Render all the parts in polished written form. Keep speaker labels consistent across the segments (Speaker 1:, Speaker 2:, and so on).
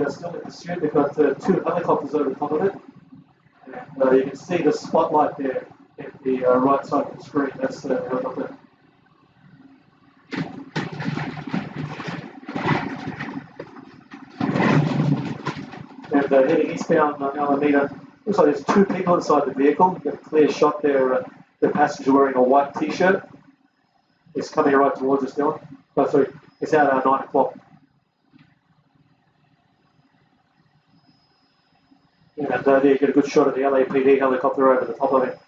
Speaker 1: still in pursuit. They've got 2 helicopters over the top of it. And you can see the spotlight there in the right side of the screen. That's the helicopter. And heading eastbound on Alameda. Looks like there's 2 people inside the vehicle. You get a clear shot there. The passenger wearing a white t-shirt. He's coming right towards us, Dylan. Oh, sorry, it's out at 9 o'clock. And there you get a good shot of the LAPD helicopter over the top of it.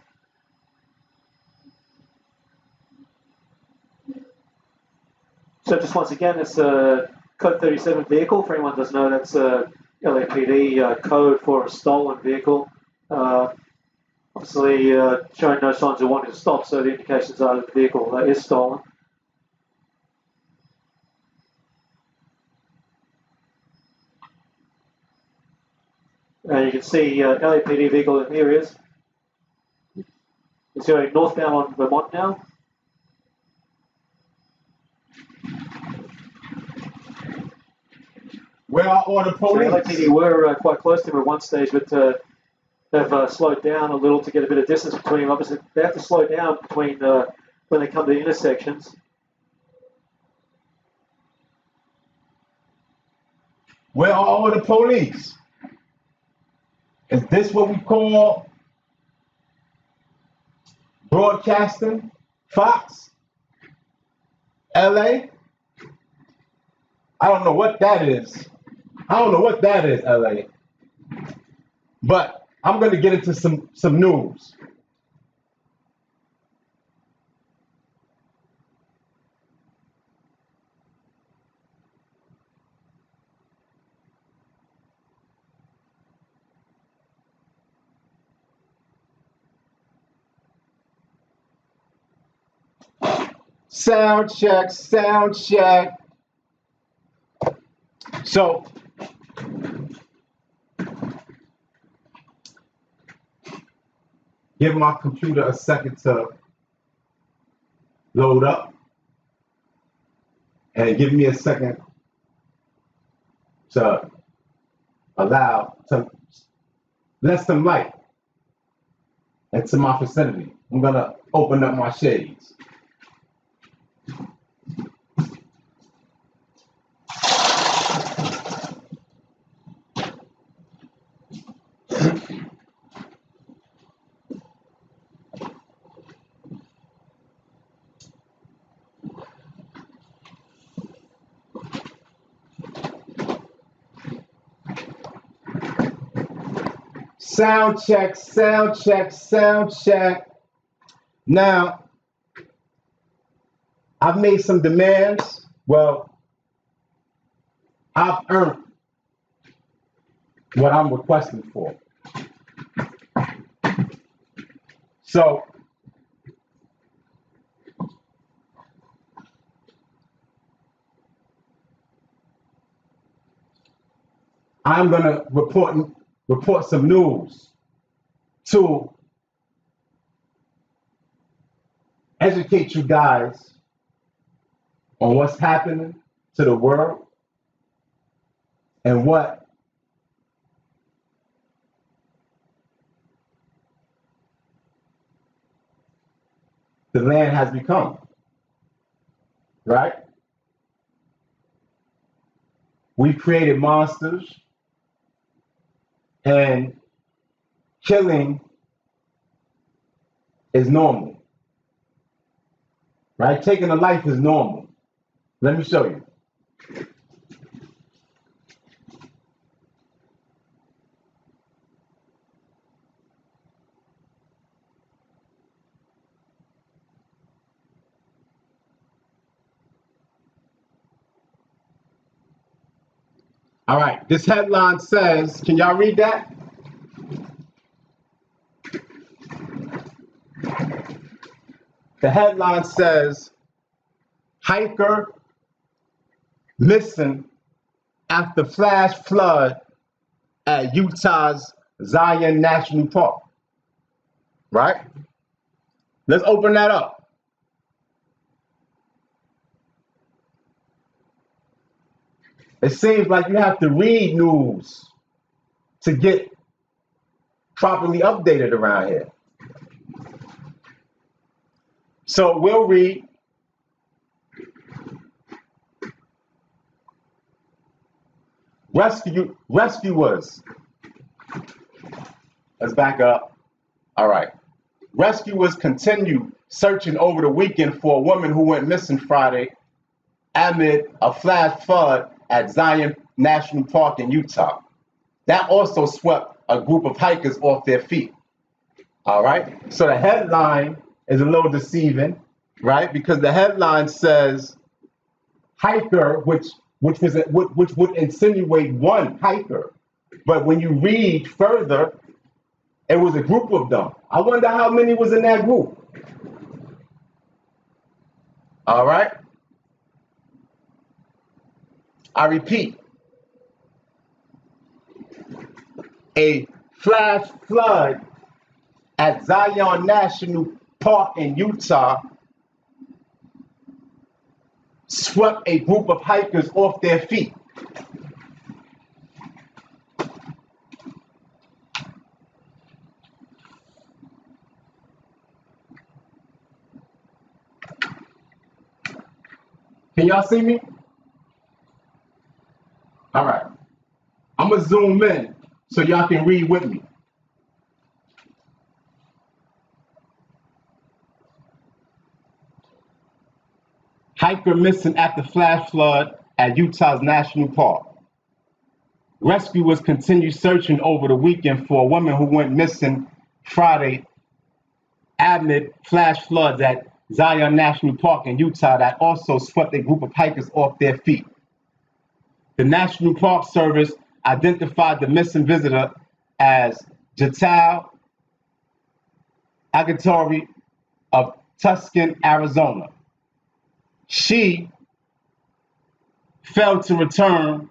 Speaker 1: So just once again, it's a code 37 vehicle. For anyone who doesn't know, that's a LAPD code for a stolen vehicle. Obviously showing no signs of wanting to stop, so the indications are that the vehicle is stolen. You can see LAPD vehicle, and here he is. It's going northbound on Vermont now.
Speaker 2: Where are all the police?
Speaker 1: So LAPD were quite close to him at one stage, but they've slowed down a little to get a bit of distance between them. Obviously, they have to slow down between when they come to intersections.
Speaker 2: Where are all the police? Is this what we call broadcasting? Fox? LA? I don't know what that is. I don't know what that is, LA. But I'm going to get into some news. Sound check, sound check. So, give my computer a second to load up. And give me a second to allow to let some light into my vicinity. I'm gonna open up my shades. Sound check, sound check, sound check. Now, I've made some demands. Well, I've earned what I'm requesting for. So, I'm going to report some news to educate you guys on what's happening to the world and what the land has become, right? We've created monsters, and killing is normal, right? Taking a life is normal. Let me show you. All right, this headline says, can y'all read that? The headline says, hiker missing after flash flood at Utah's Zion National Park. Right? Let's open that up. It seems like you have to read news to get properly updated around here. So we'll read. Rescuers. Let's back up. All right. Rescuers continue searching over the weekend for a woman who went missing Friday amid a flash flood at Zion National Park in Utah. That also swept a group of hikers off their feet. All right. So the headline is a little deceiving, right? Because the headline says hiker, which would insinuate one hiker. But when you read further, it was a group of them. I wonder how many was in that group. All right. I repeat, a flash flood at Zion National Park in Utah swept a group of hikers off their feet. Can y'all see me? All right. I'm going to zoom in so y'all can read with me. Hiker missing after flash flood at Utah's National Park. Rescuers continue searching over the weekend for a woman who went missing Friday amid flash floods at Zion National Park in Utah that also swept a group of hikers off their feet. The National Park Service identified the missing visitor as Jatal Agatori of Tucson, Arizona. She failed to return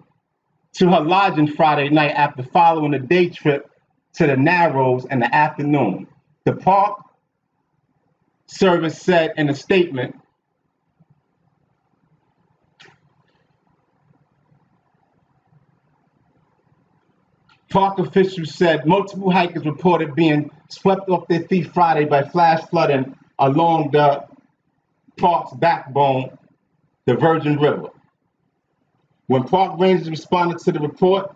Speaker 2: to her lodging Friday night after following a day trip to the Narrows in the afternoon. The Park Service said in a statement, park officials said multiple hikers reported being swept off their feet Friday by flash flooding along the park's backbone, the Virgin River. When park rangers responded to the report,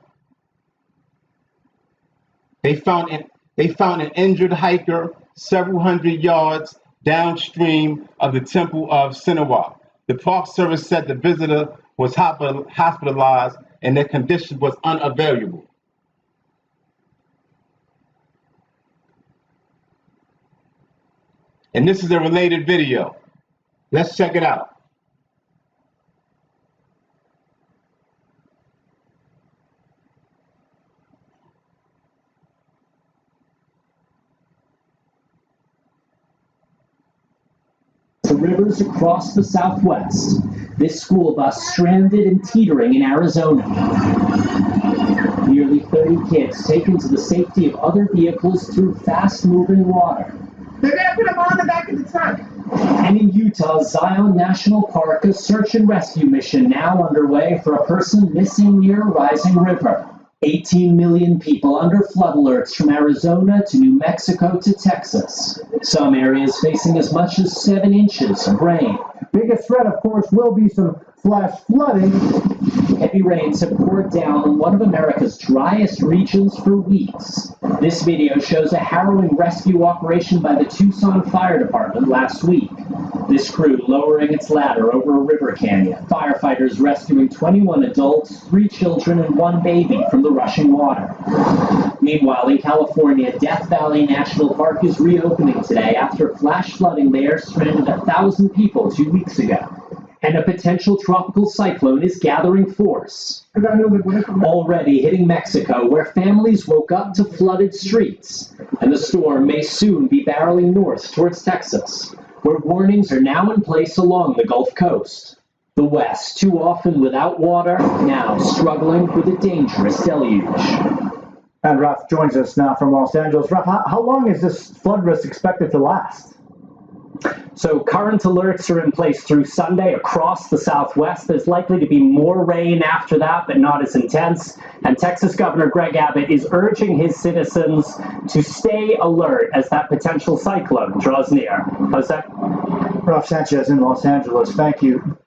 Speaker 2: they found an injured hiker several hundred yards downstream of the Temple of Sinawak. The Park Service said the visitor was hospitalized and their condition was unavailable. And this is a related video. Let's check it out.
Speaker 3: Rivers across the Southwest. This school bus stranded and teetering in Arizona. Nearly 30 kids taken to the safety of other vehicles through fast-moving water.
Speaker 4: They're gonna put them on the back of the truck.
Speaker 3: And in Utah's Zion National Park, a search and rescue mission now underway for a person missing near a rising river. 18 million people under flood alerts from Arizona to New Mexico to Texas. Some areas facing as much as 7 inches of rain.
Speaker 4: Biggest threat, of course, will be some flash flooding.
Speaker 3: Heavy rains have poured down on one of America's driest regions for weeks. This video shows a harrowing rescue operation by the Tucson Fire Department last week. This crew lowering its ladder over a river canyon. Firefighters rescuing 21 adults, 3 children, and 1 baby from the rushing water. Meanwhile, in California, Death Valley National Park is reopening today after flash flooding there stranded 1,000 people 2 weeks ago. And a potential tropical cyclone is gathering force. Already hitting Mexico, where families woke up to flooded streets. And the storm may soon be barreling north towards Texas, where warnings are now in place along the Gulf Coast. The West, too often without water, now struggling with a dangerous deluge.
Speaker 4: And Raf joins us now from Los Angeles. Raf, how long is this flood risk expected to last?
Speaker 3: So current alerts are in place through Sunday across the Southwest. There's likely to be more rain after that, but not as intense. And Texas Governor Greg Abbott is urging his citizens to stay alert as that potential cyclone draws near. How's that?
Speaker 4: Ralph Sanchez in Los Angeles. Thank you.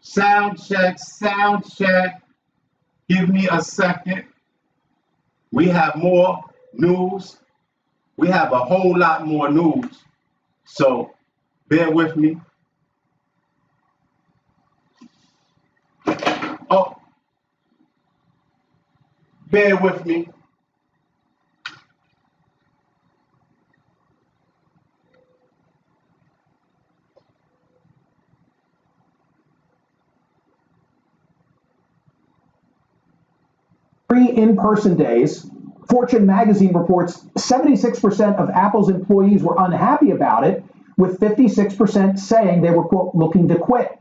Speaker 2: Sound check, sound check. Give me a second. We have more news. We have a whole lot more news. So bear with me. Oh, bear with me.
Speaker 5: In-person days, Fortune magazine reports 76% of Apple's employees were unhappy about it, with 56% saying they were, quote, looking to quit.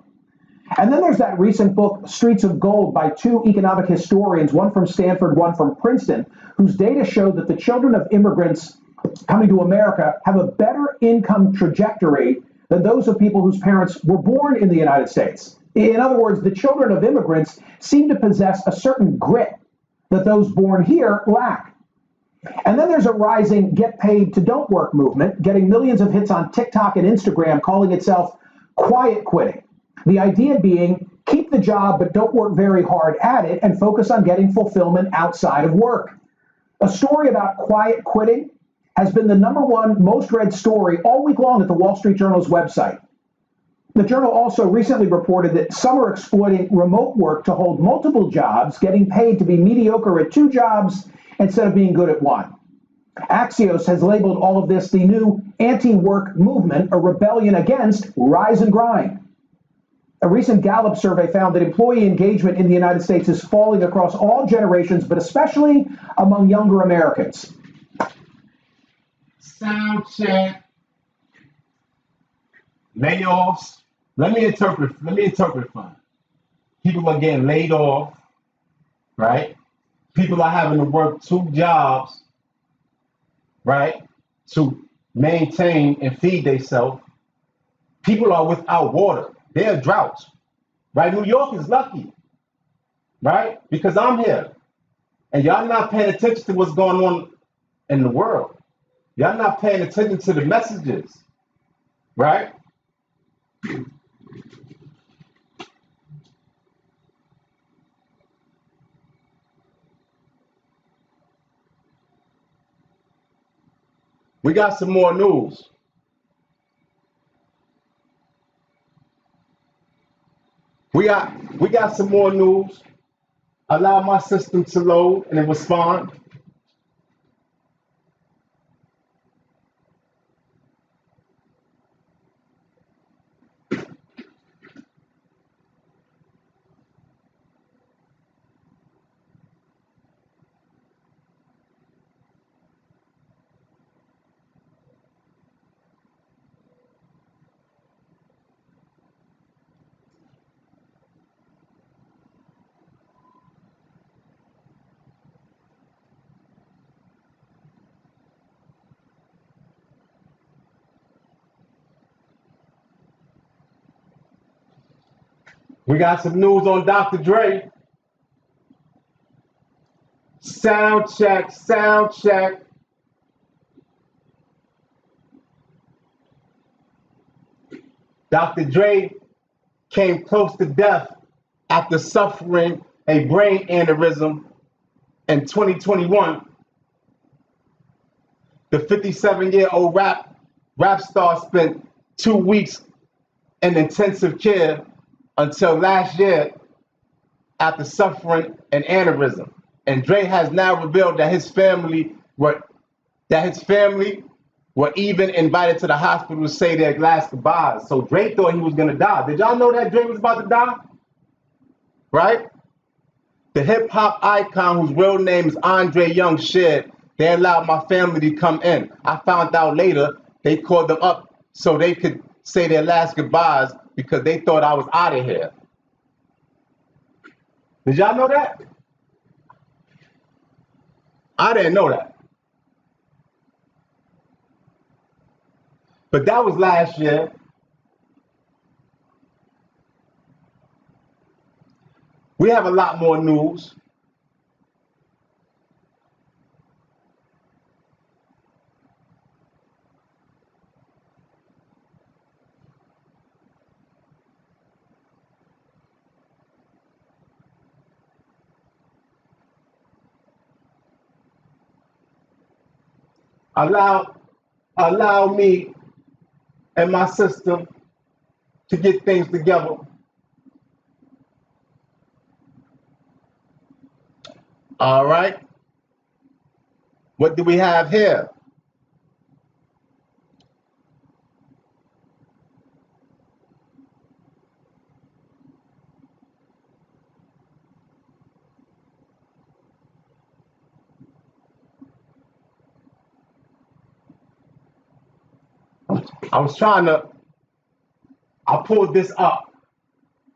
Speaker 5: And then there's that recent book, Streets of Gold, by two economic historians, one from Stanford, one from Princeton, whose data showed that the children of immigrants coming to America have a better income trajectory than those of people whose parents were born in the United States. In other words, the children of immigrants seem to possess a certain grit that those born here lack. And then there's a rising get paid to don't work movement, getting millions of hits on TikTok and Instagram, calling itself quiet quitting. The idea being keep the job but don't work very hard at it and focus on getting fulfillment outside of work. A story about quiet quitting has been the #1 most read story all week long at the Wall Street Journal's website. The Journal also recently reported that some are exploiting remote work to hold multiple jobs, getting paid to be mediocre at 2 jobs instead of being good at 1. Axios has labeled all of this the new anti-work movement, a rebellion against rise and grind. A recent Gallup survey found that employee engagement in the United States is falling across all generations, but especially among younger Americans.
Speaker 2: Sound check. Layoffs. Let me interpret fine. People are getting laid off, right? People are having to work 2 jobs, right, to maintain and feed themselves. People are without water. There are droughts, right? New York is lucky, right? Because I'm here. And y'all not paying attention to what's going on in the world. Y'all not paying attention to the messages, right? We got some more news. We got some more news. Allow my system to load and respond. We got some news on Dr. Dre. Sound check, sound check. Dr. Dre came close to death after suffering a brain aneurysm in 2021. The 57-year-old rap star spent 2 weeks in intensive care until last year after suffering an aneurysm. And Dre has now revealed that his family were even invited to the hospital to say their last goodbyes. So Dre thought he was gonna die. Did y'all know that Dre was about to die? Right? The hip hop icon, whose real name is Andre Young, shared, "They allowed my family to come in. I found out later they called them up so they could say their last goodbyes because they thought I was out of here." Did y'all know that? I didn't know that. But that was last year. We have a lot more news. Allow me and my sister to get things together. All right. What do we have here? I pulled this up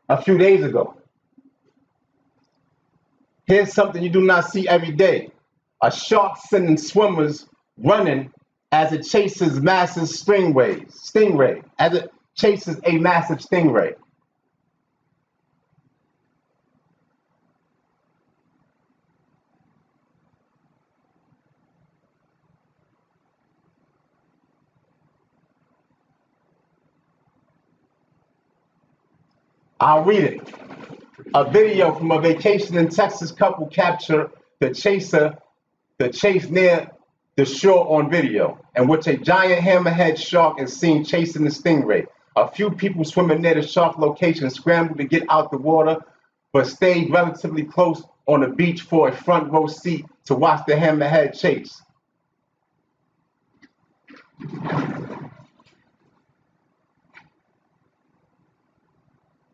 Speaker 2: a few days ago. Here's something you do not see every day. A shark sending swimmers running as it chases massive stingray, as it chases a massive stingray. I'll read it. A video from a vacation in Texas couple captured the chase near the shore on video, in which a giant hammerhead shark is seen chasing the stingray. A few people swimming near the shark location scrambled to get out the water, but stayed relatively close on the beach for a front row seat to watch the hammerhead chase.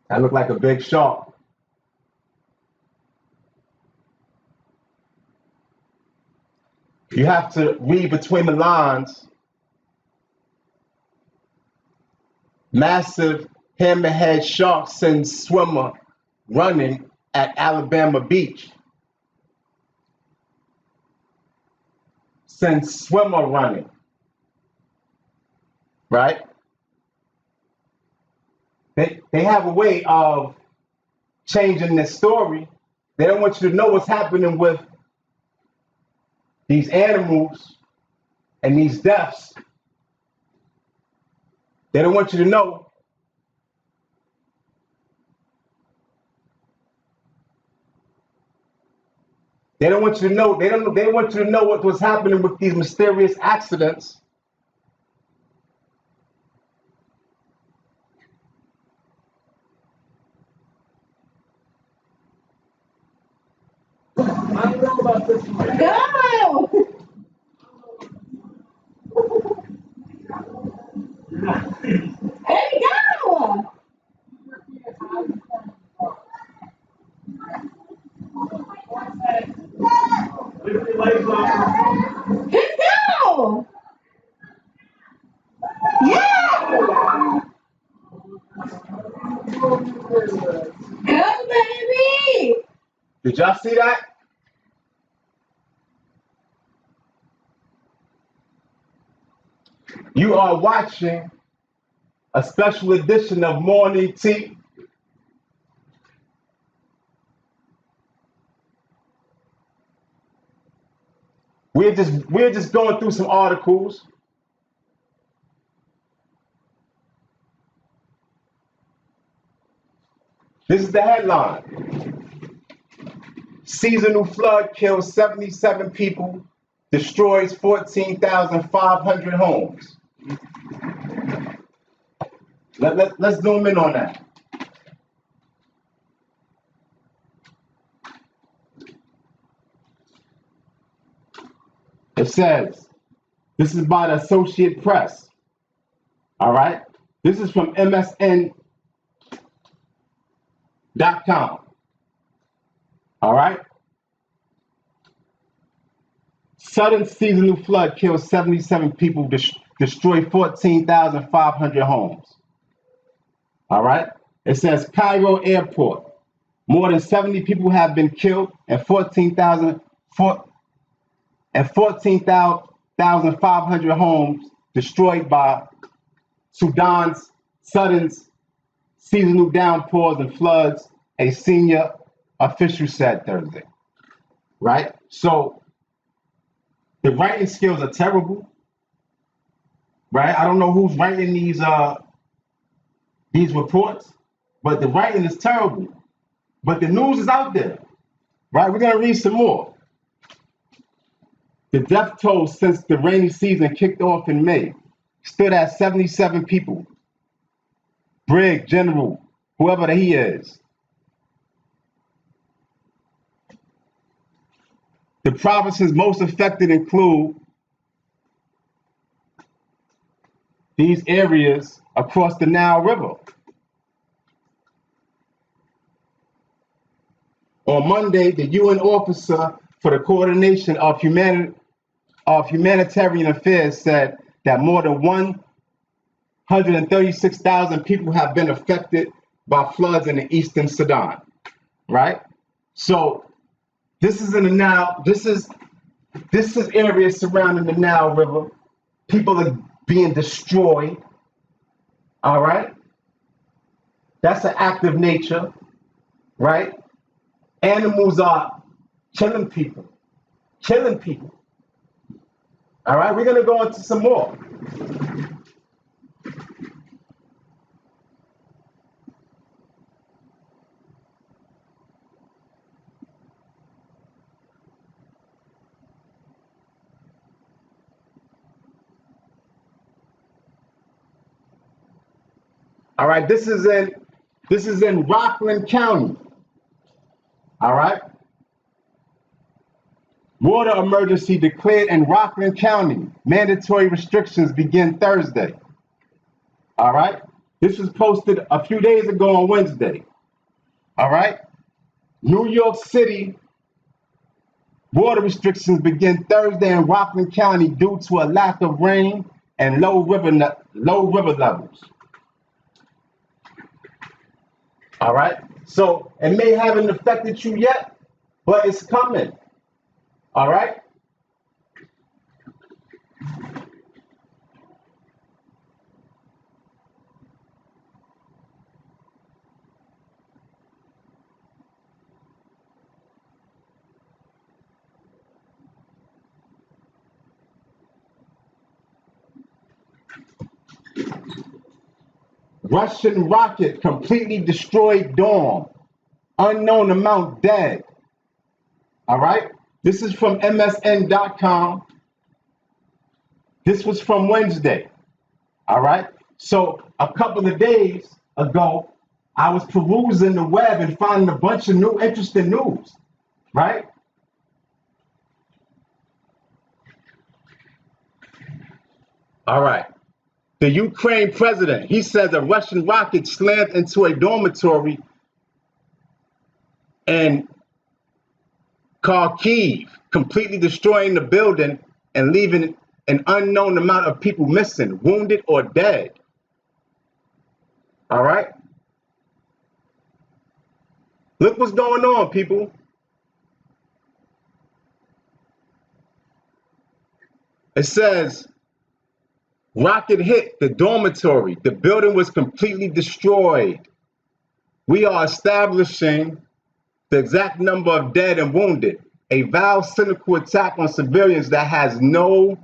Speaker 2: That looked like a big shark. You have to read between the lines. Massive hammerhead shark sends swimmer running at Alabama beach. Sends swimmer running. Right? They have a way of changing this story. They don't want you to know what's happening with these animals and these deaths. They don't want you to know. They don't want you to know. They want you to know what was happening with these mysterious accidents.
Speaker 1: I don't know about this one.
Speaker 6: Go! Hey, go!
Speaker 1: Lift your legs up.
Speaker 6: Let's go! Yeah! Go, baby!
Speaker 2: Did y'all see that? You are watching a special edition of Morning Tea. We're just going through some articles. This is the headline. Seasonal flood kills 77 people, destroys 14,500 homes. Let's zoom in on that. It says, this is by the Associated Press. All right. This is from MSN.com. All right. Sudden seasonal flood kills 77 people, destroy 14,500 homes. All right. It says Cairo Airport. More than 70 people have been killed and 14,500 homes destroyed by Sudan's sudden seasonal downpours and floods, a senior official said Thursday. Right? So the writing skills are terrible. Right? I don't know who's writing these reports, but the writing is terrible. But the news is out there. Right? We're gonna read some more. The death toll since the rainy season kicked off in May stood at 77 people. Brig, General, whoever he is. The provinces most affected include these areas across the Nile River. On Monday, the UN officer for the coordination of humanitarian affairs said that more than 136,000 people have been affected by floods in the eastern Sudan. Right? So this is in the Nile. This is areas surrounding the Nile River. People are being destroyed. All right. That's an act of nature, right? Animals are killing people. All right. We're gonna go into some more. All right, this is in Rockland County. All right. Water emergency declared in Rockland County. Mandatory restrictions begin Thursday. All right. This was posted a few days ago on Wednesday. All right. New York City water restrictions begin Thursday in Rockland County due to a lack of rain and low river levels. All right. So it may haven't affected you yet, but it's coming. All right. Russian rocket completely destroyed dorm. Unknown amount dead. All right. This is from MSN.com. This was from Wednesday. All right. So a couple of days ago, I was perusing the web and finding a bunch of new interesting news. Right. All right. The Ukraine president, he says a Russian rocket slammed into a dormitory in Kharkiv, completely destroying the building and leaving an unknown amount of people missing, wounded, or dead. All right? Look what's going on, people. It says, rocket hit the dormitory. The building was completely destroyed. We are establishing the exact number of dead and wounded. A vile, cynical attack on civilians that has no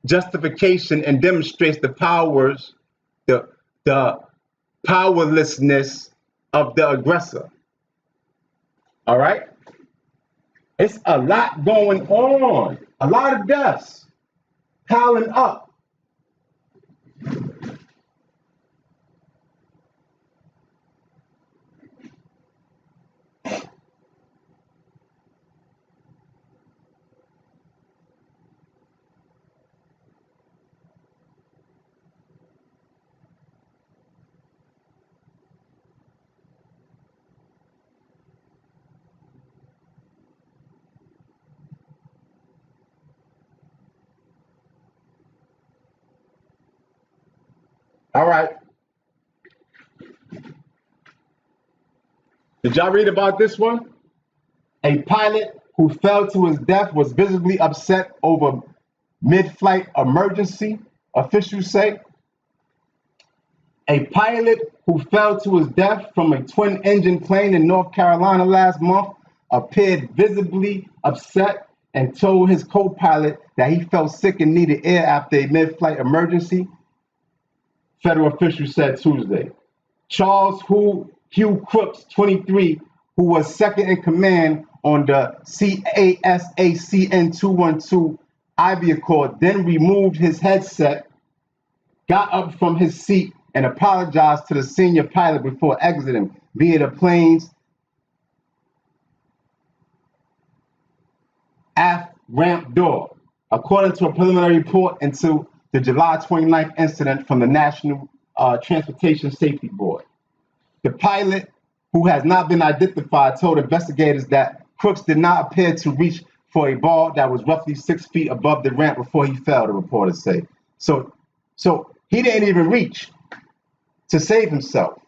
Speaker 2: justification and demonstrates the powerlessness of the aggressor. All right? It's a lot going on. A lot of deaths piling up. All right. Did y'all read about this one? A pilot who fell to his death was visibly upset over mid-flight emergency, officials say. A pilot who fell to his death from a twin-engine plane in North Carolina last month appeared visibly upset and told his co-pilot that he felt sick and needed air after a mid-flight emergency, federal officials said Tuesday. Charles Hugh Crooks, 23, who was second in command on the CASACN-212 Aviacor, then removed his headset, got up from his seat, and apologized to the senior pilot before exiting via the plane's aft ramp door, according to a preliminary report into the July 29th incident from the National Transportation Safety Board. The pilot, who has not been identified, told investigators that Crooks did not appear to reach for a ball that was roughly 6 feet above the ramp before he fell, the reporters say. So he didn't even reach to save himself.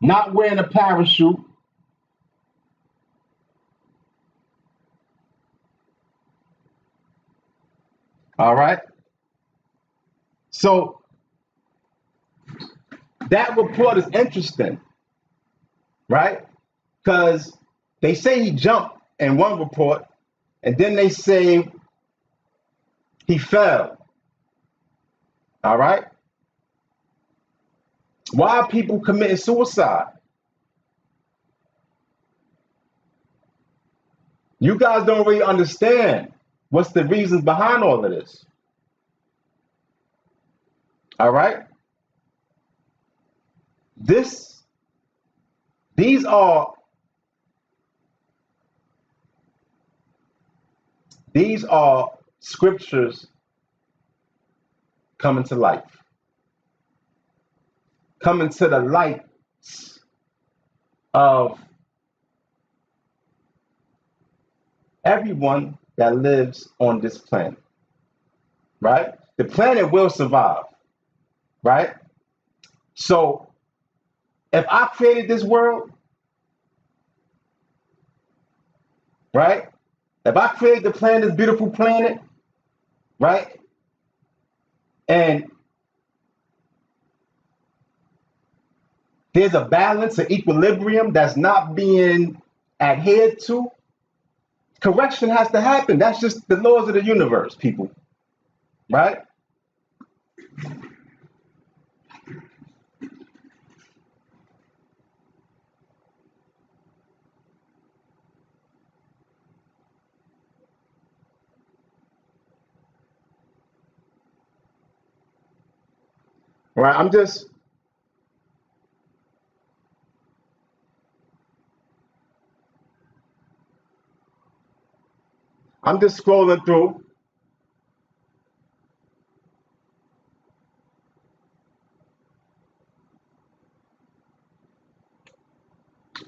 Speaker 2: Not wearing a parachute. All right. So that report is interesting, right? Because they say he jumped in one report, and then they say he fell. All right. Why are people committing suicide? You guys don't really understand what's the reasons behind all of this. All right. These are scriptures coming to life, coming to the light of everyone that lives on this planet, right? The planet will survive, right? So if I created this world, right? If I created the planet, this beautiful planet, right? And there's a balance, an equilibrium that's not being adhered to, correction has to happen. That's just the laws of the universe, people, right? Right, I'm just scrolling through.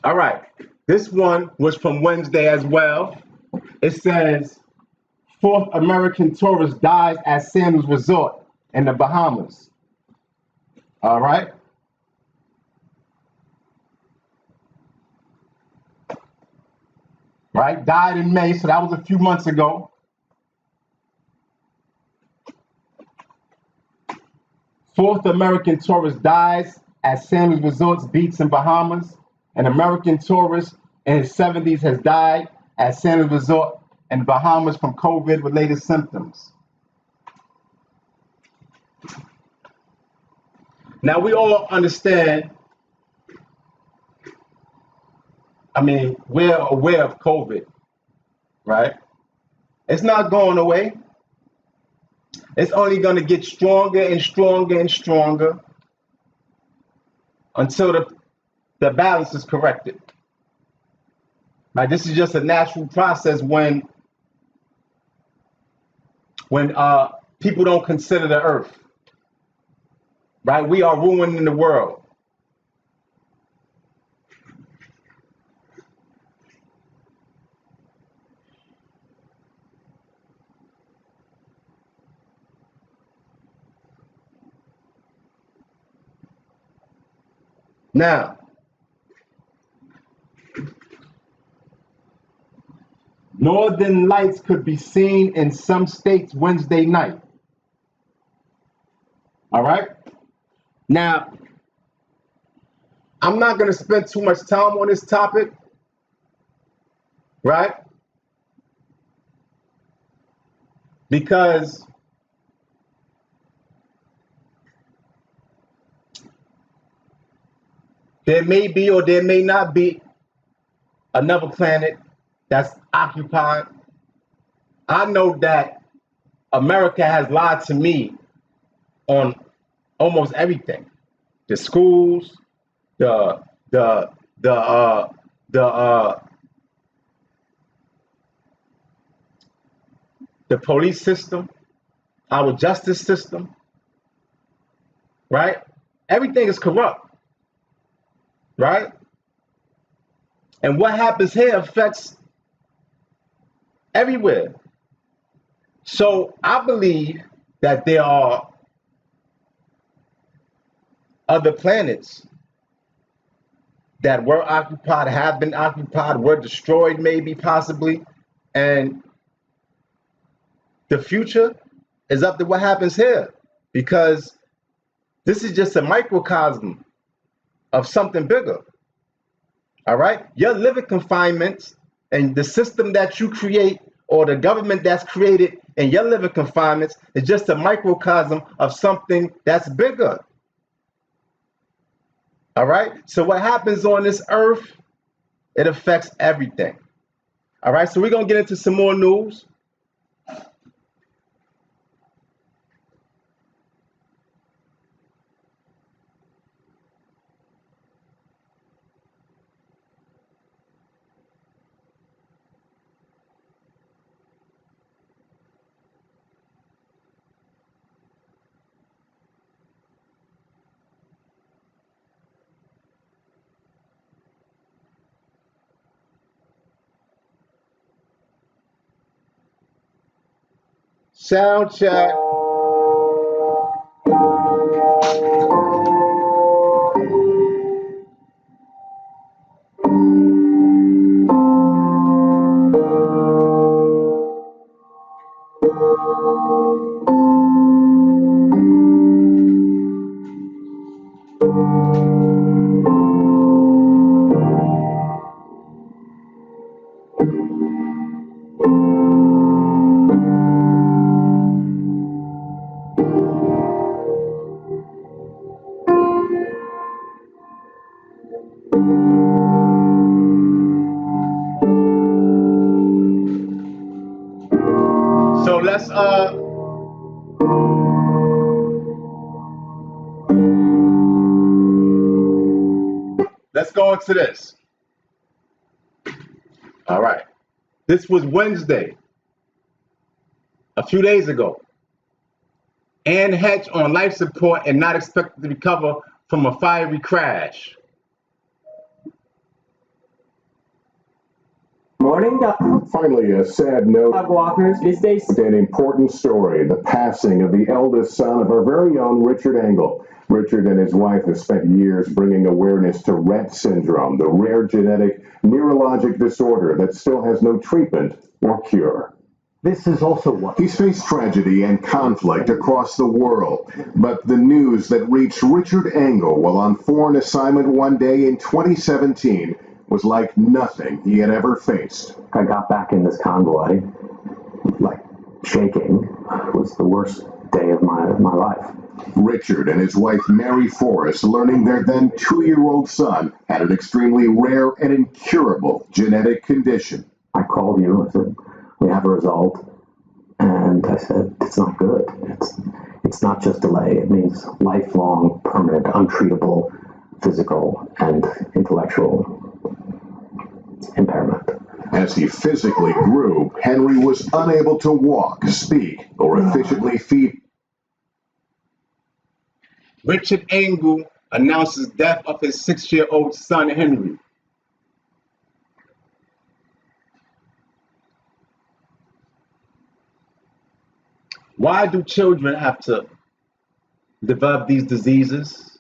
Speaker 2: All right, this one was from Wednesday as well. It says, fourth American tourist dies at Sandals Resort in the Bahamas. All right. Right, died in May, so that was a few months ago. Fourth American tourist dies at Sandals Resorts Beach in Bahamas. An American tourist in his 70s has died at Sandals Resort in Bahamas from COVID-related symptoms. Now, we all understand, I mean, we're aware of COVID, right? It's not going away. It's only going to get stronger and stronger and stronger until the balance is corrected. Right? This is just a natural process when people don't consider the earth. Right? We are ruining the world. Now, northern lights could be seen in some states Wednesday night. All right. Now, I'm not going to spend too much time on this topic, right? Because there may be or there may not be another planet that's occupied. I know that America has lied to me on almost everything. The schools, the the the the the police system, our justice system, right? Everything is corrupt, right? And what happens here affects everywhere. So I believe that there are other planets that were occupied, have been occupied, were destroyed, maybe, possibly, and the future is up to what happens here, because this is just a microcosm of something bigger. All right, your living confinements and the system that you create, or the government that's created in your living confinements, is just a microcosm of something that's bigger. All right, so what happens on this earth, it affects everything. All right, so we're gonna get into some more news. Sound check. So let's go into this. All right. This was Wednesday, a few days ago. Ann Hetch on life support and not expected to recover from a fiery crash.
Speaker 7: Morning,
Speaker 8: Finally, a sad note.
Speaker 7: dog walkers. These days,
Speaker 8: An important story, the passing of the eldest son of our very own Richard Engel. Richard and his wife have spent years bringing awareness to Rett syndrome, the rare genetic neurologic disorder that still has no treatment or cure.
Speaker 4: This is also what
Speaker 8: He's faced tragedy and conflict across the world, but the news that reached Richard Engel while on foreign assignment one day in 2017 was like nothing he had ever faced.
Speaker 9: I got back in this convoy, like shaking. It was the worst day of my life.
Speaker 8: Richard and his wife Mary Forrest learning their then 2-year-old son had an extremely rare and incurable genetic condition.
Speaker 9: I called you and said, we have a result. And I said, it's not good. It's not just delay. It means lifelong, permanent, untreatable physical and intellectual impairment.
Speaker 8: As he physically grew, Henry was unable to walk, speak, or efficiently feed.
Speaker 2: Richard Engel announces death of his 6-year-old son, Henry. Why do children have to develop these diseases?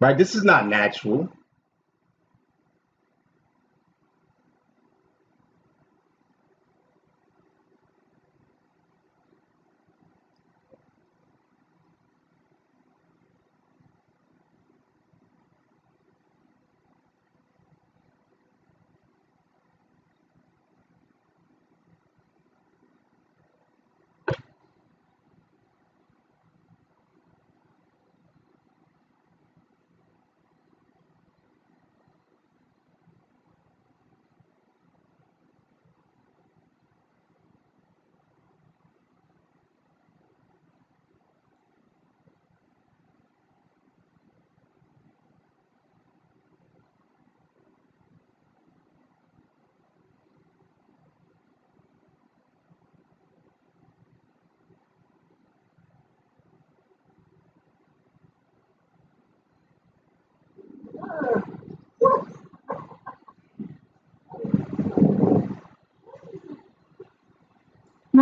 Speaker 2: Right? This is not natural.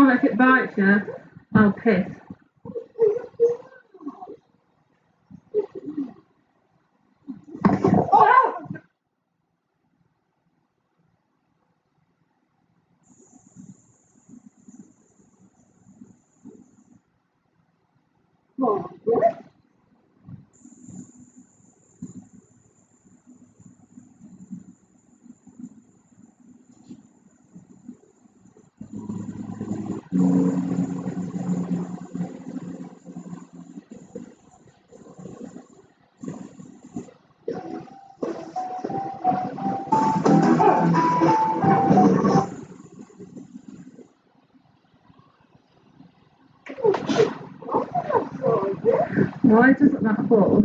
Speaker 7: Oh, if it bites you, I'll piss. Why doesn't that close?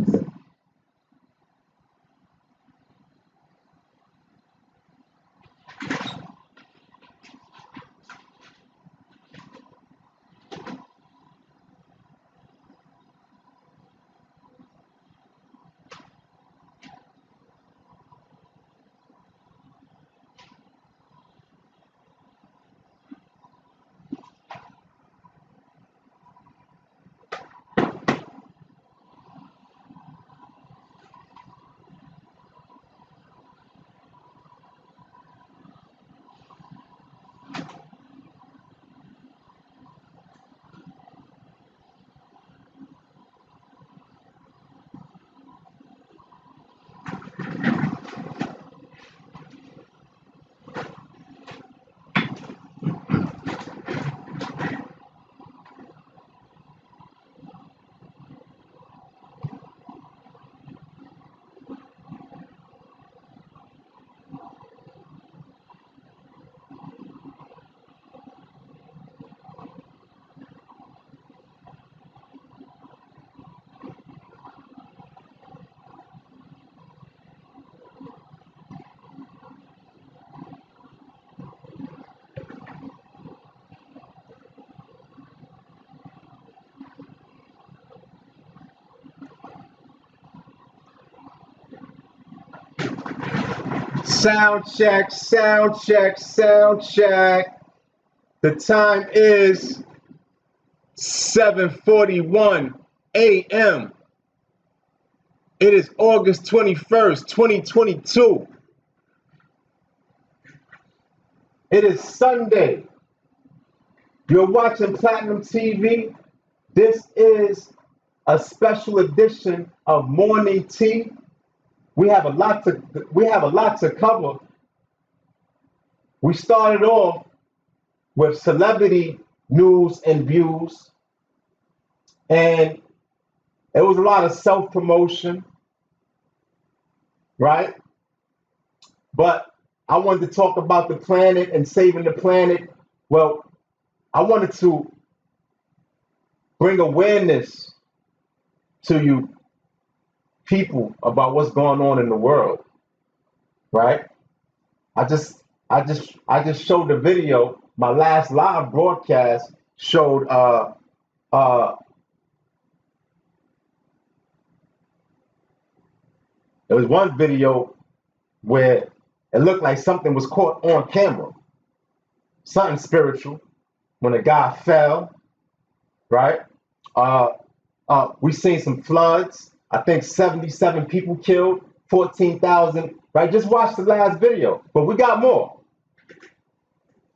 Speaker 2: Sound check, sound check, sound check. The time is 7:41 a.m. It is August 21st, 2022. It is Sunday. You're watching Platinum TV. This is a special edition of Morning Tea. We have a lot to cover. We started off with celebrity news and views, and it was a lot of self-promotion, right? But I wanted to talk about the planet and saving the planet. Well, I wanted to bring awareness to you people about what's going on in the world, right? I just showed the video. My last live broadcast showed there was one video where it looked like something was caught on camera, something spiritual, when a guy fell, right? We seen some floods. I think 77 people killed, 14,000, right? Just watch the last video, but we got more.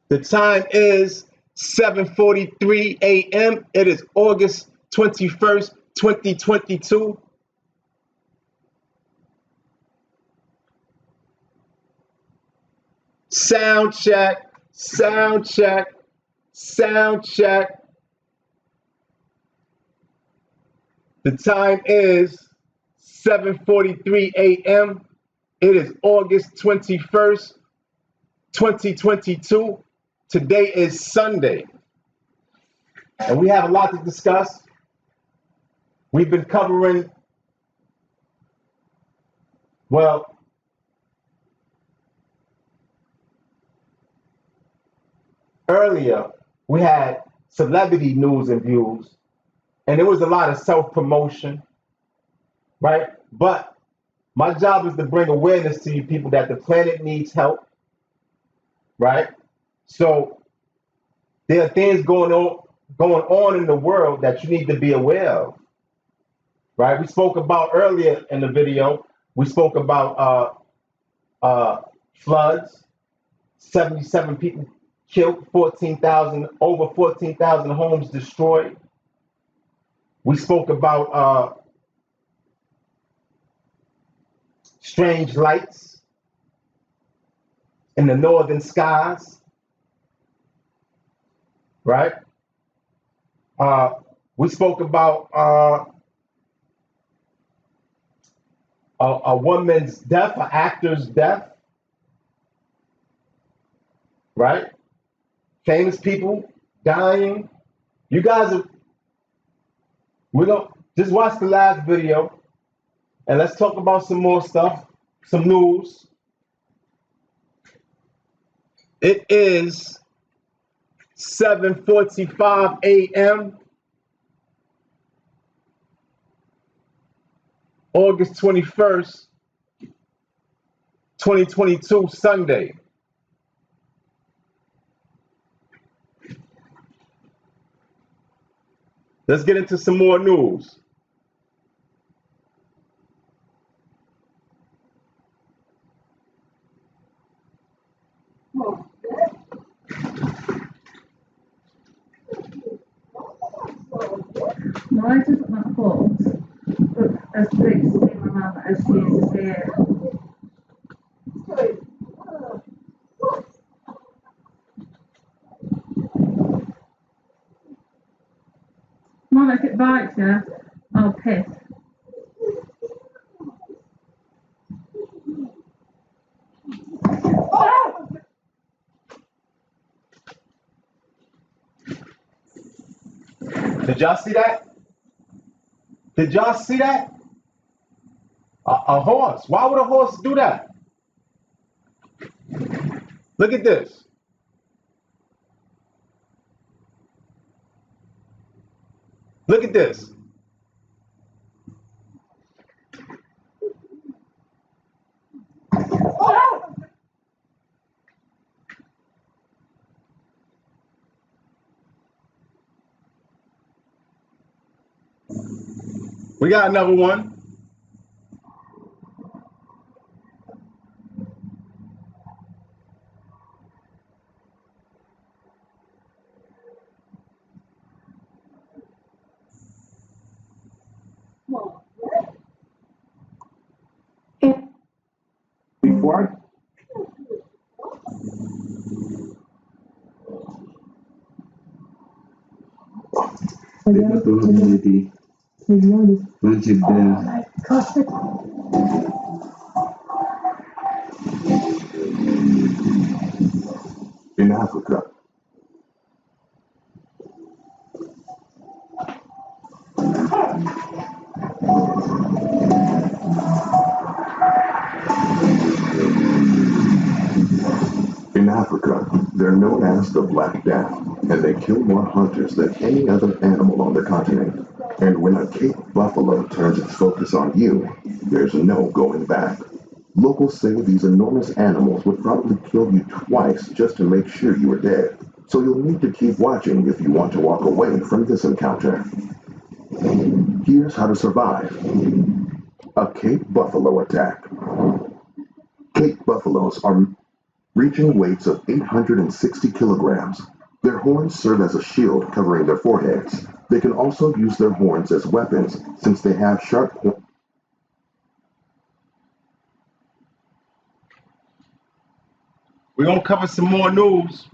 Speaker 2: The time is 7:43 a.m. It is August 21st, 2022. Sound check, sound check, sound check. The time is 7:43 a.m. It is August 21st, 2022. Today is Sunday. And we have a lot to discuss. We've been covering, well, earlier we had celebrity news and views, and there was a lot of self-promotion, right? But my job is to bring awareness to you people that the planet needs help, right? So There are things going on in the world that you need to be aware of, right? We spoke about earlier in the video, we spoke about floods, 77 people killed, over 14,000 homes destroyed. We spoke about strange lights in the northern skies, right? We spoke about a woman's death, an actor's death, right? Famous people dying. You guys we're gonna just watch the last video and let's talk about some more stuff, some news. It is 7:45 a.m. August 21st, 2022, Sunday. Let's get into some more news.
Speaker 7: Why does it not hold? Look, as big to see my mum as she is to see it. Mum, if it bites you, I'll piss.
Speaker 2: Did y'all see that? Did y'all see that? A horse. Why would a horse do that? Look at this. Look at this. We got another one.
Speaker 8: Before in Africa, they're known as the Black Death, and they kill more hunters than any other animal on the continent. And when a Cape buffalo turns its focus on you, there's no going back. Locals say these enormous animals would probably kill you twice just to make sure you were dead. So you'll need to keep watching if you want to walk away from this encounter. Here's how to survive a Cape buffalo attack. Cape buffaloes are reaching weights of 860 kilograms. Their horns serve as a shield covering their foreheads. They can also use their horns as weapons since they have sharp horns.
Speaker 2: We're going to cover some more news,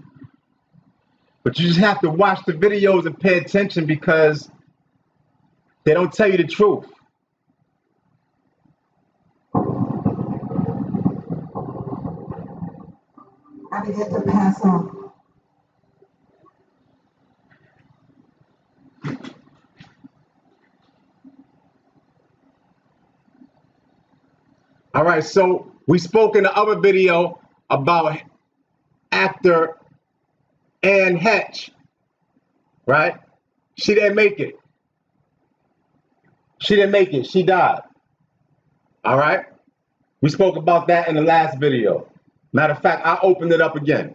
Speaker 2: but you just have to watch the videos and pay attention because they don't tell you the truth.
Speaker 6: I didn't get to pass on.
Speaker 2: All right, so we spoke in the other video about actor Anne Hetch, right? She didn't make it. She didn't make it. She died. All right? We spoke about that in the last video. Matter of fact, I opened it up again.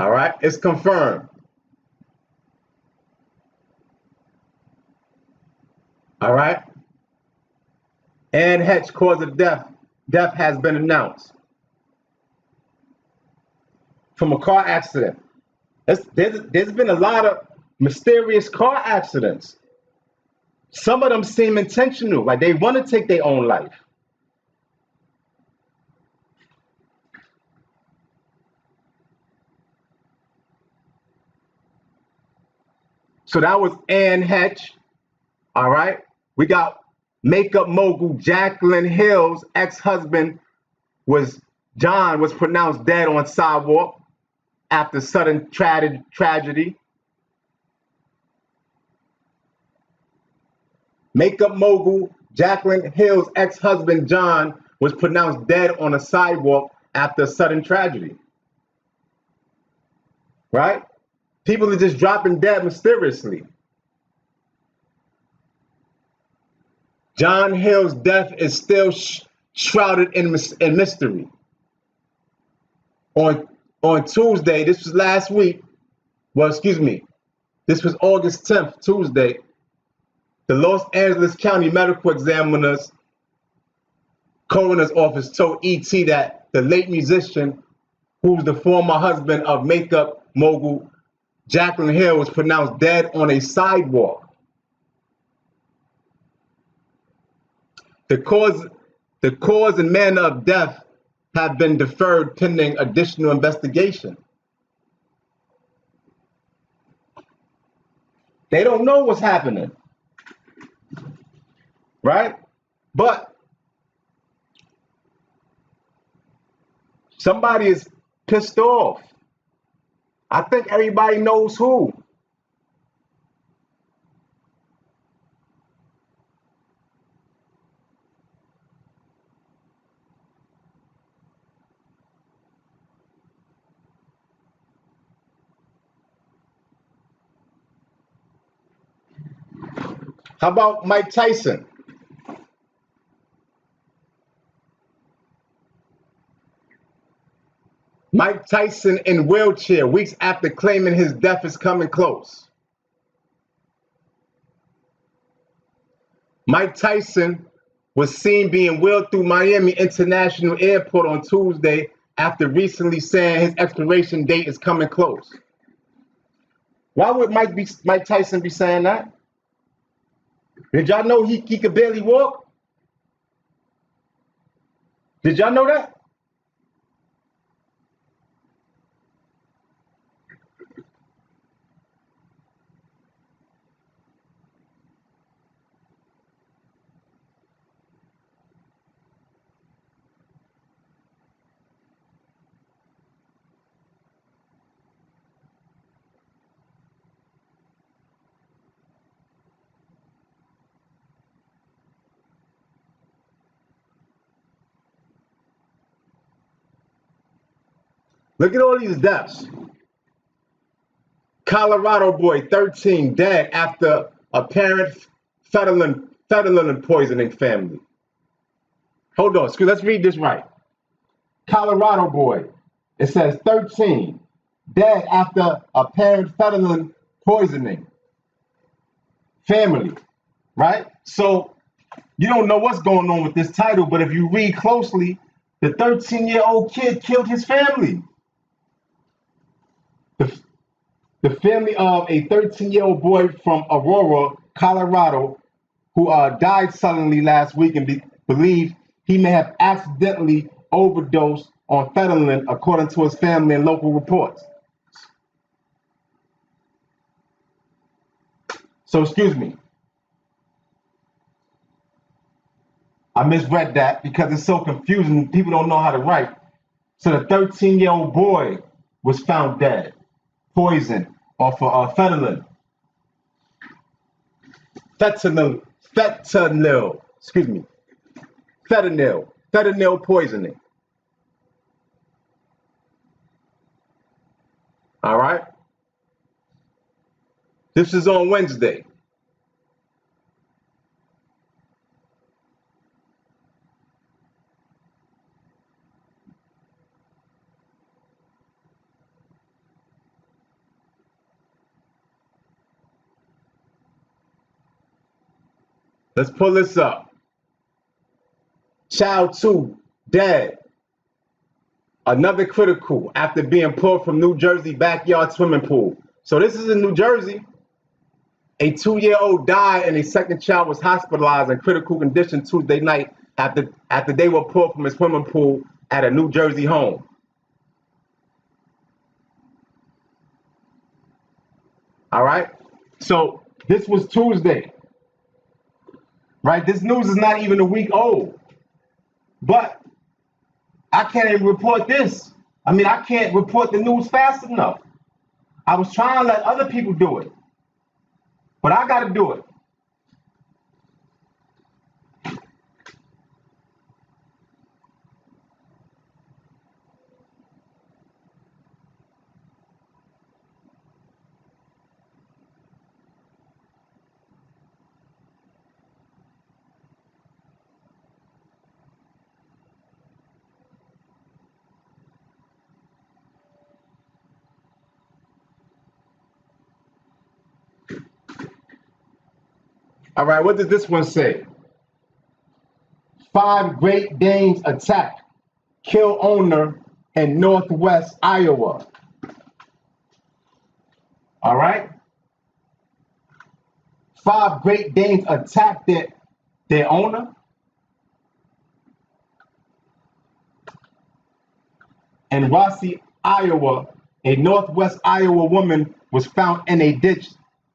Speaker 2: All right, it's confirmed. All right. Ann Hetch, cause of death. Death has been announced from a car accident. There's been a lot of mysterious car accidents. Some of them seem intentional, like they want to take their own life. So that was Ann Hetch. All right. We got makeup mogul Jacqueline Hill's ex-husband was pronounced dead on sidewalk after sudden tragedy. Makeup mogul Jacqueline Hill's ex-husband John was pronounced dead on a sidewalk after a sudden tragedy. Right? People are just dropping dead mysteriously. John Hill's death is still shrouded in mystery. On Tuesday, this was last week, this was August 10th, Tuesday, the Los Angeles County Medical Examiner's coroner's office told ET that the late musician, who's the former husband of makeup mogul Jacqueline Hill, was pronounced dead on a sidewalk. The cause and manner of death have been deferred pending additional investigation. They don't know what's happening, right? But somebody is pissed off. I think everybody knows who. How about Mike Tyson? Mike Tyson in wheelchair weeks after claiming his death is coming close. Mike Tyson was seen being wheeled through Miami International Airport on Tuesday after recently saying his expiration date is coming close. Why would Mike Tyson be saying that? Did y'all know he could barely walk? Did y'all know that? Look at all these deaths. Colorado boy, 13, dead after apparent fentanyl poisoning family. Hold on, let's read this right. Colorado boy, it says 13, dead after apparent fentanyl poisoning family, right? So you don't know what's going on with this title, but if you read closely, the 13-year-old kid killed his family. The family of a 13-year-old boy from Aurora, Colorado, who died suddenly last week and believed he may have accidentally overdosed on fentanyl, according to his family and local reports. So, excuse me. I misread that because it's so confusing. People don't know how to write. So the 13-year-old boy was found dead, poisoned off of fentanyl. Fentanyl poisoning. All right. This is on Wednesday. Let's pull this up. Child 2 dead. Another critical after being pulled from New Jersey backyard swimming pool. So this is in New Jersey. A 2-year-old died and a second child was hospitalized in critical condition Tuesday night after they were pulled from a swimming pool at a New Jersey home. All right. So this was Tuesday. Right? This news is not even a week old. But I can't even report this. I mean, I can't report the news fast enough. I was trying to let other people do it, but I got to do it. All right, what does this one say? 5 Great Danes attack, kill owner in Northwest Iowa. All right. 5 Great Danes attacked their owner. In Rossi, Iowa, a Northwest Iowa woman was found in a ditch,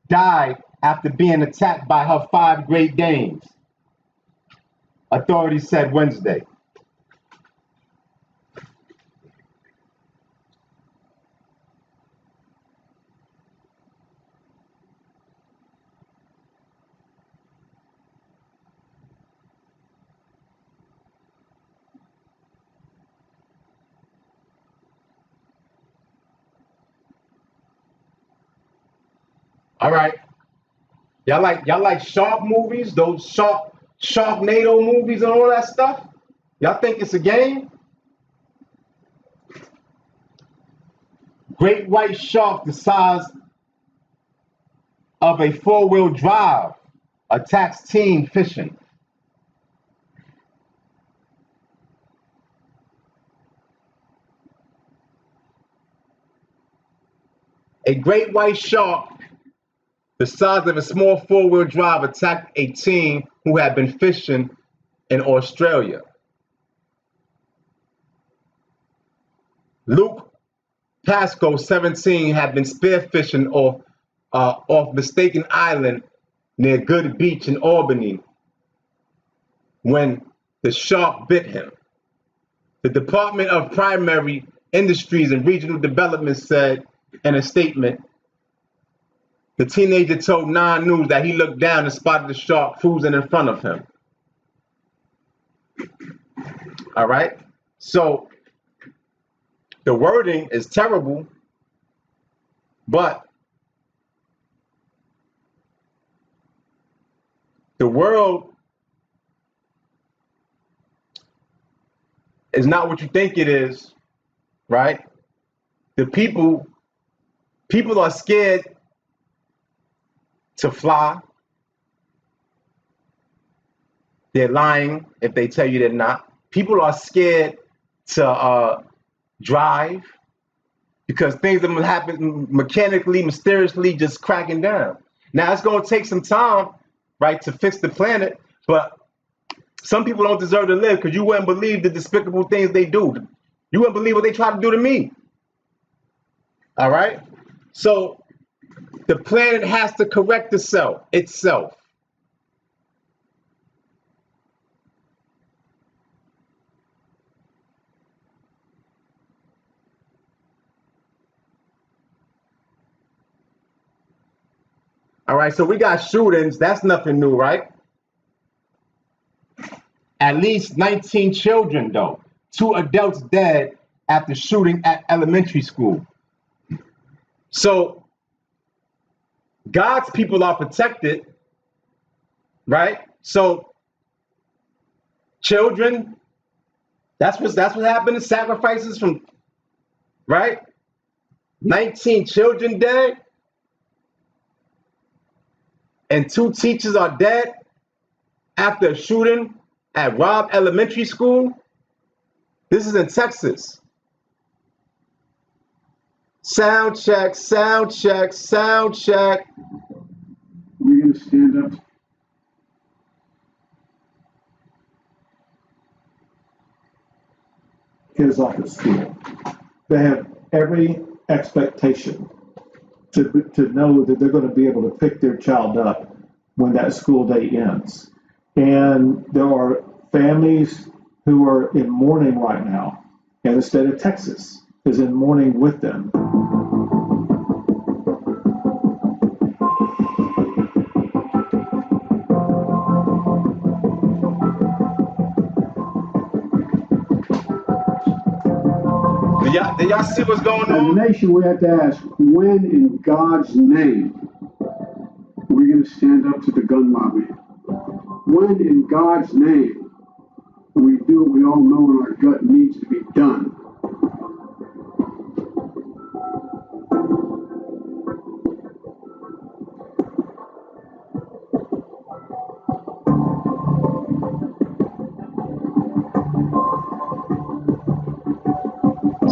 Speaker 2: died after being attacked by her 5 Great Danes, authorities said Wednesday. All right. Y'all like shark movies, those Sharknado movies and all that stuff? Y'all think it's a game? Great white shark the size of a 4-wheel drive attacks teen fishing. A great white shark the size of a small 4-wheel drive attacked a teen who had been fishing in Australia. Luke Pascoe, 17, had been spearfishing off Mistaken Island near Good Beach in Albany when the shark bit him. The Department of Primary Industries and Regional Development said in a statement, the teenager told 9 News that he looked down and spotted the shark cruising in front of him. All right. So the wording is terrible, but the world is not what you think it is, right? The people are scared to fly. They're lying if they tell you they're not. People are scared to drive because things are happen mechanically, mysteriously, just cracking down. Now it's going to take some time, right, to fix the planet, but some people don't deserve to live because you wouldn't believe the despicable things they do. You wouldn't believe what they try to do to me. All right? So the planet has to correct itself. All right, so we got shootings. That's nothing new, right? At least 19 children, though. 2 adults dead after shooting at elementary school. So God's people are protected, right? So children, that's what happened. Sacrifices from, right? 19 children dead, and 2 teachers are dead. after a shooting at Robb Elementary School. This is in Texas. Sound check, sound check, sound check.
Speaker 10: We're going to stand up.
Speaker 1: Kids off at school. They have every expectation to know that they're going to be able to pick their child up when that school day ends. And there are families who are in mourning right now, and the state of Texas is in mourning with them.
Speaker 2: Do y'all see what's going
Speaker 10: As a
Speaker 2: on?
Speaker 10: nation, we have to ask, when in God's name we're going to stand up to the gun lobby? When in God's name we do what we all know in our gut needs to be done?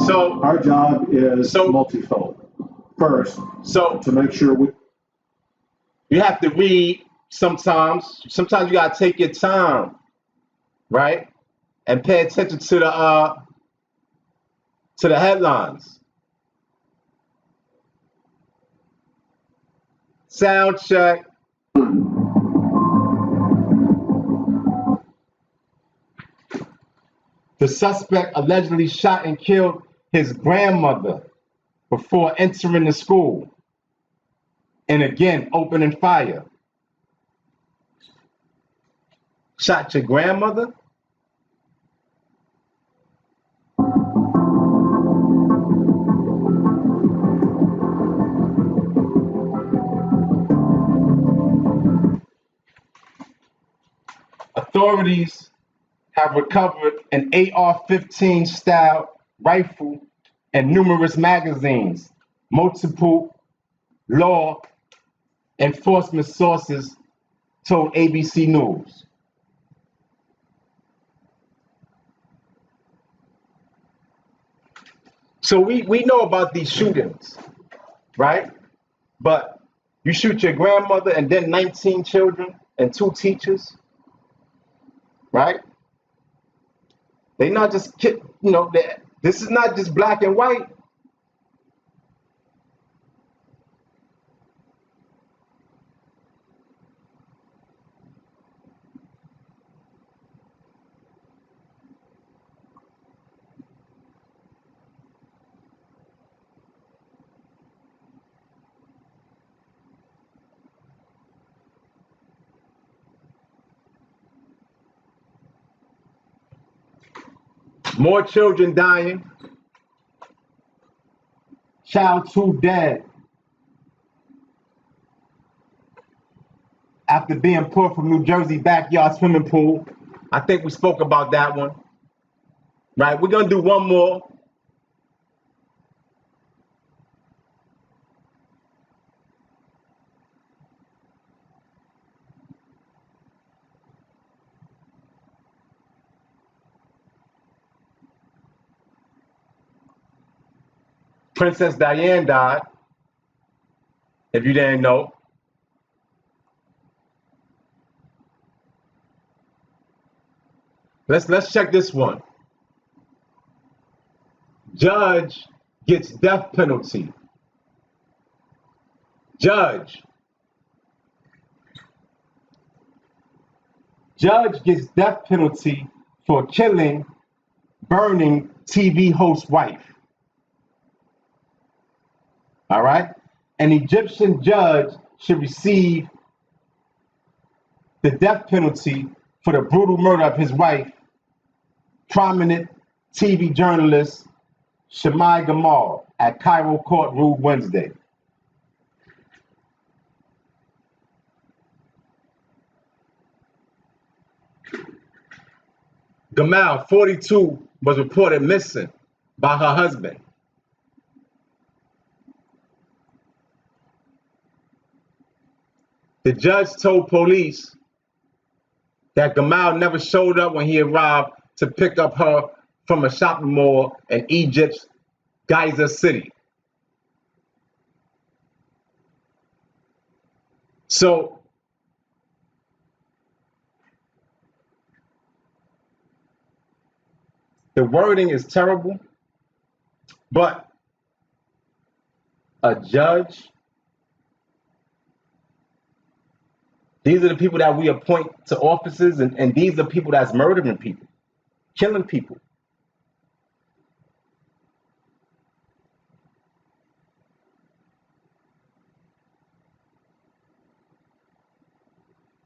Speaker 2: So
Speaker 1: Our job is multifold. First, to make sure
Speaker 2: you have to read sometimes. Sometimes you gotta take your time, right? And pay attention to the headlines. Sound check. The suspect allegedly shot and killed his grandmother before entering the school and again opening fire. Shot your grandmother? Authorities have recovered an AR-15 style rifle and numerous magazines. Multiple law enforcement sources told ABC News. So we know about these shootings, right? But you shoot your grandmother and then 19 children and 2 teachers, right? They not just, this is not just black and white. More children dying. Child 2 dead after being pulled from New Jersey backyard swimming pool. I think we spoke about that one. Right, we're gonna do one more. Princess Diane died, if you didn't know. Let's check this one. Judge gets death penalty. Judge gets death penalty for killing, burning TV host wife. All right? An Egyptian judge should receive the death penalty for the brutal murder of his wife, prominent TV journalist Shamai Gamal at Cairo court ruled Wednesday. Gamal, 42, was reported missing by her husband. The judge told police that Gamal never showed up when he arrived to pick up her from a shopping mall in Egypt's Giza City. So the wording is terrible, but a judge, these are the people that we appoint to offices, and these are people that's murdering people, killing people.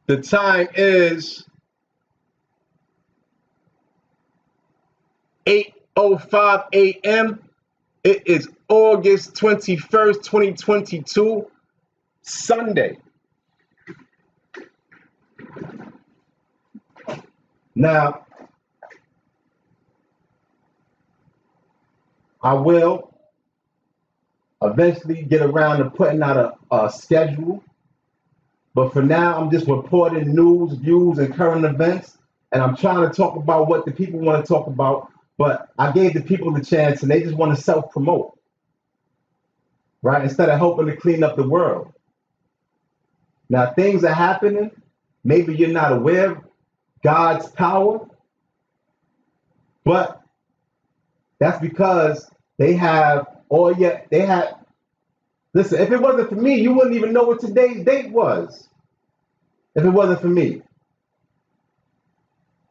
Speaker 2: The time is 8:05 a.m. It is August 21st, 2022, Sunday. Now, I will eventually get around to putting out a schedule, but for now, I'm just reporting news, views, and current events, and I'm trying to talk about what the people want to talk about, but I gave the people the chance, and they just want to self-promote, right? Instead of helping to clean up the world. Now, things are happening. Maybe you're not aware of God's power, but that's because they have listen, if it wasn't for me, you wouldn't even know what today's date was. If it wasn't for me.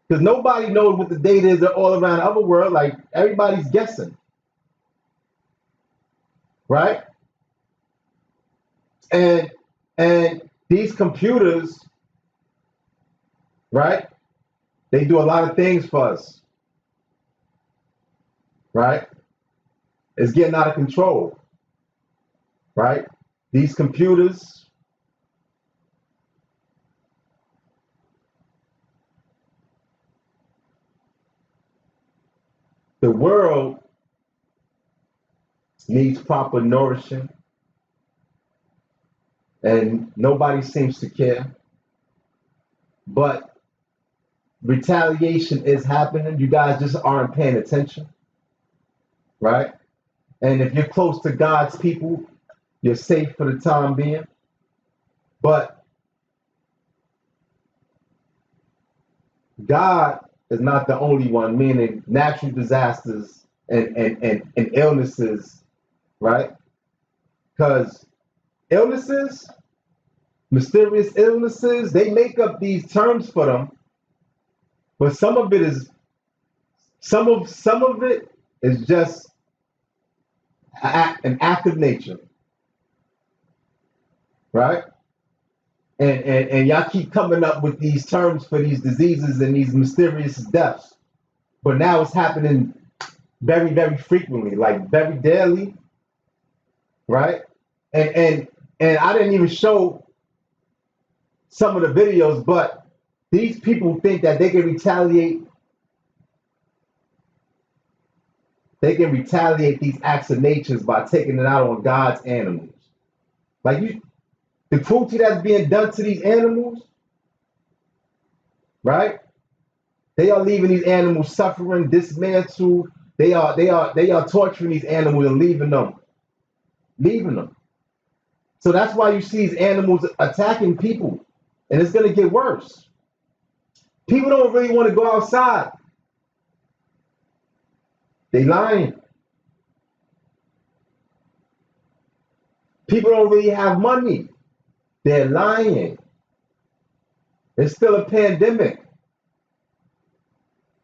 Speaker 2: Because nobody knows what the date is all around the other world. Like, everybody's guessing. Right? And these computers, right? They do a lot of things for us. Right? It's getting out of control. Right? These computers, the world needs proper nourishing, and nobody seems to care. But retaliation is happening. You guys just aren't paying attention. Right? And if you're close to God's people, you're safe for the time being. But God is not the only one, meaning natural disasters and illnesses, right? Because illnesses, mysterious illnesses, they make up these terms for them. But some of it is just an act of nature. Right? And y'all keep coming up with these terms for these diseases and these mysterious deaths. But now it's happening very, very frequently, like very daily. Right? And I didn't even show some of the videos, but these people think that they can retaliate. They can retaliate these acts of nature by taking it out on God's animals. Like, the cruelty that's being done to these animals, right? They are leaving these animals suffering, dismantled. They are torturing these animals and leaving them. So that's why you see these animals attacking people, and it's gonna get worse. People don't really want to go outside. They lying. People don't really have money. They're lying. It's still a pandemic,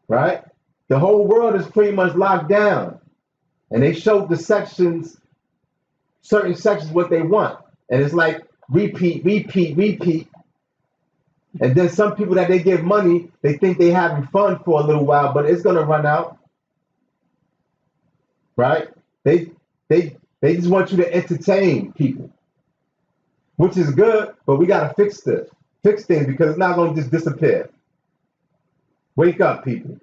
Speaker 2: right? The whole world is pretty much locked down, and they showed the certain sections what they want, and it's like repeat, and then some people that they give money, they think they having fun for a little while, but it's gonna run out, right? They just want you to entertain people, which is good, but we gotta fix things because it's not gonna just disappear. Wake up, people.